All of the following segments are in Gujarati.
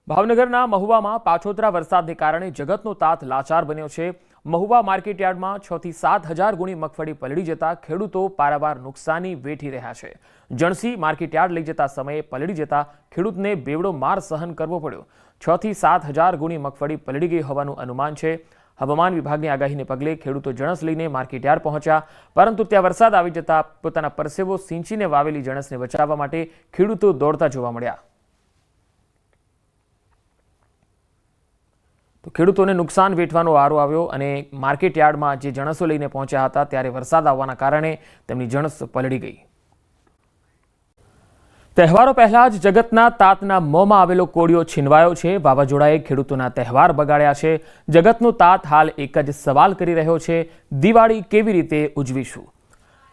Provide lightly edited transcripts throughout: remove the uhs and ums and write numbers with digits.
ભાવનગરના મહુવામાં પાછોતરા વરસાદને કારણે જગતનો તાત લાચાર બન્યો છે। મહુવા માર્કેટયાર્ડમાં 6 થી 7 હજાર ગુણી મગફળી પલળી જતા ખેડૂતો પારાવાર નુકસાની વેઠી રહ્યા છે। જણસી માર્કેટયાર્ડ લઈ જતા સમયે પલળી જતા ખેડૂતને બેવડો માર સહન કરવો પડ્યો। 6 થી 7 હજાર ગુણી મગફળી પલળી ગઈ હોવાનું અનુમાન છે। હવામાન વિભાગની આગાહીને પગલે ખેડૂતો જણસ લઈને માર્કેટયાર્ડ પહોંચ્યા, પરંતુ ત્યાં વરસાદ આવી જતા પોતાના પરસેવો સિંચીને વાવેલી જણસને બચાવવા માટે ખેડૂતો દોડતા જોવા મળ્યા। તો ખેડૂતોને નુકસાન વેઠવાનો વારો આવ્યો અને માર્કેટયાર્ડમાં જે જણસો લઈને પહોંચ્યા હતા ત્યારે વરસાદ આવવાના કારણે તેમની જણસ પલળી ગઈ। તહેવારો પહેલા જ જગતના તાતના મોંમાં આવેલો કોળિયો છીનવાયો છે। વાવાઝોડાએ ખેડૂતોના તહેવાર બગાડ્યા છે। જગતનો તાત હાલ એક જ સવાલ કરી રહ્યો છે, દિવાળી કેવી રીતે ઉજવીશું?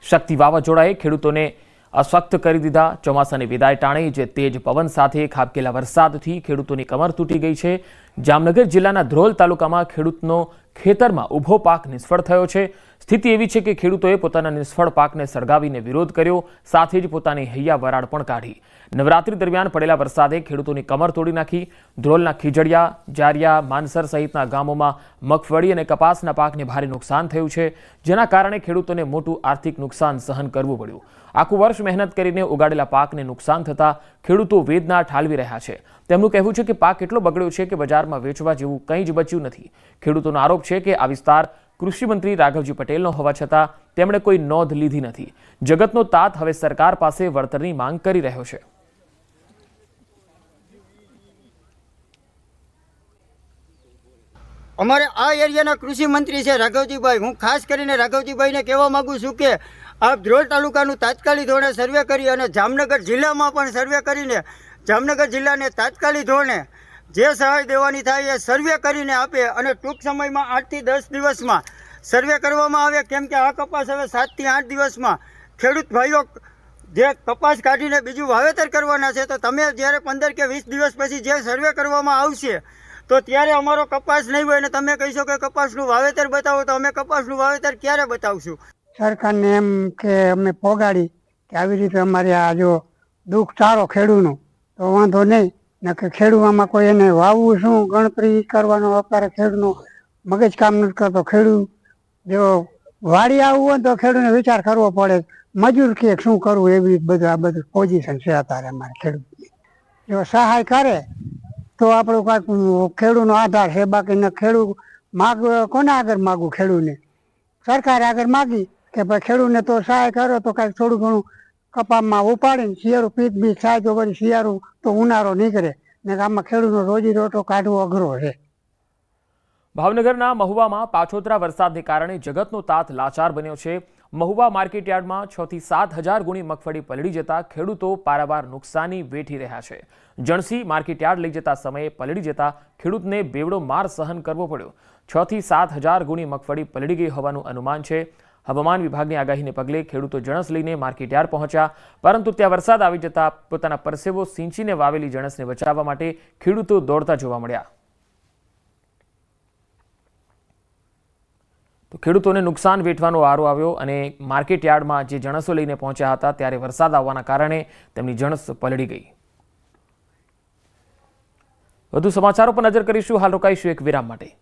શક્તિ વાવાઝોડાએ ખેડૂતોને અશક્ત કરી દીધા। ચોમાસાની વિદાય ટાણી જે તેજ પવન સાથે ખાબકેલા વરસાદથી ખેડૂતોની કમર તૂટી ગઈ છે। જામનગર જિલ્લાના ધ્રોલ તાલુકામાં ખેડૂતનો ખેતરમાં ઊભો પાક નિષ્ફળ થયો છે। સ્થિતિ એવી છે કે ખેડૂતોએ પોતાના નિષ્ફળ પાકને સળગાવીને વિરોધ કર્યો, સાથે જ પોતાની હૈયા વરાળ પણ કાઢી। નવરાત્રી દરમિયાન પડેલા વરસાદે ખેડૂતોની કમર તોડી નાખી। ધ્રોલના ખીજડીયા, જારિયા, માનસર સહિતના ગામોમાં મગફળી અને કપાસના પાકને ભારે નુકસાન થયું છે, જેના કારણે ખેડૂતોને મોટું આર્થિક નુકસાન સહન કરવું પડ્યું। આખું વર્ષ મહેનત કરીને ઉગાડેલા પાકને નુકસાન થતા ખેડૂતો વેદના ઠાલવી રહ્યા છે। તેમનું કહેવું છે કે પાક એટલો બગડ્યો છે કે બજારમાં વેચવા જેવું કંઈ જ બચ્યું નથી। ખેડૂતોનો આરોપ છે કે આ વિસ્તાર કૃષિ મંત્રી રાઘવજી પટેલનો હોવા છતાં તેમણે કોઈ નોંધ લીધી નથી। જગતનો તાત હવે સરકાર પાસે વળતરની માંગ કરી રહ્યો છે। અમારે આ એરિયાના કૃષિ મંત્રી છે રાઘવજીભાઈ। હું ખાસ કરીને રાઘવજીભાઈને કહેવા માગું છું કે આપ ધ્રોલ તાલુકાનું તાત્કાલિક ધોરણે સર્વે કરી અને જામનગર જિલ્લામાં પણ સર્વે કરીને જામનગર જિલ્લાને તાત્કાલિક ધોરણે જે સહાય દેવાની થાય એ સર્વે કરીને આપે અને ટૂંક સમયમાં 8 થી 10 દિવસમાં સર્વે કરવામાં આવે, કેમ કે આ કપાસ હવે 7 થી 8 દિવસમાં ખેડૂત ભાઈઓ જે કપાસ કાઢીને બીજું વાવેતર કરવાના છે, તો તમે જ્યારે 15 કે 20 દિવસ પછી જે સર્વે કરવામાં આવશે તો ત્યારે અમારો કપાસ નહીં હોય અને તમે કહીશો કે કપાસનું વાવેતર બતાવો, તો અમે કપાસનું વાવેતર ક્યારે બતાવશું? સરકારને એમ કે અમે પોગાડી કે આવી રીતે અમારે આ જો દુઃખ ચારો ખેડૂતનું તો વાંધો નહીં, ને કે ખેડૂતમાં કોઈ એને વાવવું શું ગણતરી કરવાનો અત્યારે ખેડૂતનું મગજ કામ નથી કરતો। ખેડૂત જો વાડી આવવું હોય તો ખેડૂતને વિચાર કરવો પડે, મજૂર કે શું કરવું, એવી બધું આ બધું પોઝિશન છે અત્યારે અમારે ખેડૂતની। જો સહાય કરે તો આપણું કાંઈક ખેડૂતનો આધાર છે, બાકી ખેડૂત કોને આગળ માગવું? ખેડૂતને સરકારે આગળ માગી કે ભાઈ ખેડૂતને તો સહાય કરો તો કાંઈક થોડું ઘણું કપાસમાં ઉપાડીને શિયાળું પીક બીજ થાય તો પછી શિયાળું તો ઉનાળો નીકળે, ને આમાં ખેડૂતનો રોજી રોટો કાઢવો અઘરો છે। ભાવનગરના મહુવામાં પાછોતરા વરસાદને કારણે જગતનો તાત લાચાર બન્યો છે। મહુવા માર્કેટયાર્ડમાં 6 થી 7 હજાર ગુણી મગફળી પલળી જતા ખેડૂતો પારાવાર નુકસાની વેઠી રહ્યા છે। જણસી માર્કેટયાર્ડ લઈ જતા સમયે પલળી જતા ખેડૂતને બેવડો માર સહન કરવો પડ્યો। 6 થી 7 હજાર ગુણી મગફળી પલળી ગઈ હોવાનું અનુમાન છે। હવામાન વિભાગની આગાહીને પગલે ખેડૂતો જણસ લઈને માર્કેટયાર્ડ પહોંચ્યા, પરંતુ ત્યાં વરસાદ આવી જતા પોતાના પરસેવો સિંચીને વાવેલી જણસને બચાવવા માટે ખેડૂતો દોડતા જોવા મળ્યા। તો ખેડૂતોને નુકસાન વેઠવાનો વારો આવ્યો અને માર્કેટયાર્ડમાં જે જણસો લઈને પહોંચ્યા હતા ત્યારે વરસાદ આવવાના કારણે તેમની જણસ પલળી ગઈ। વધુ સમાચારો પર નજર કરીશું, હાલ રોકાઈશું એક વિરામ માટે।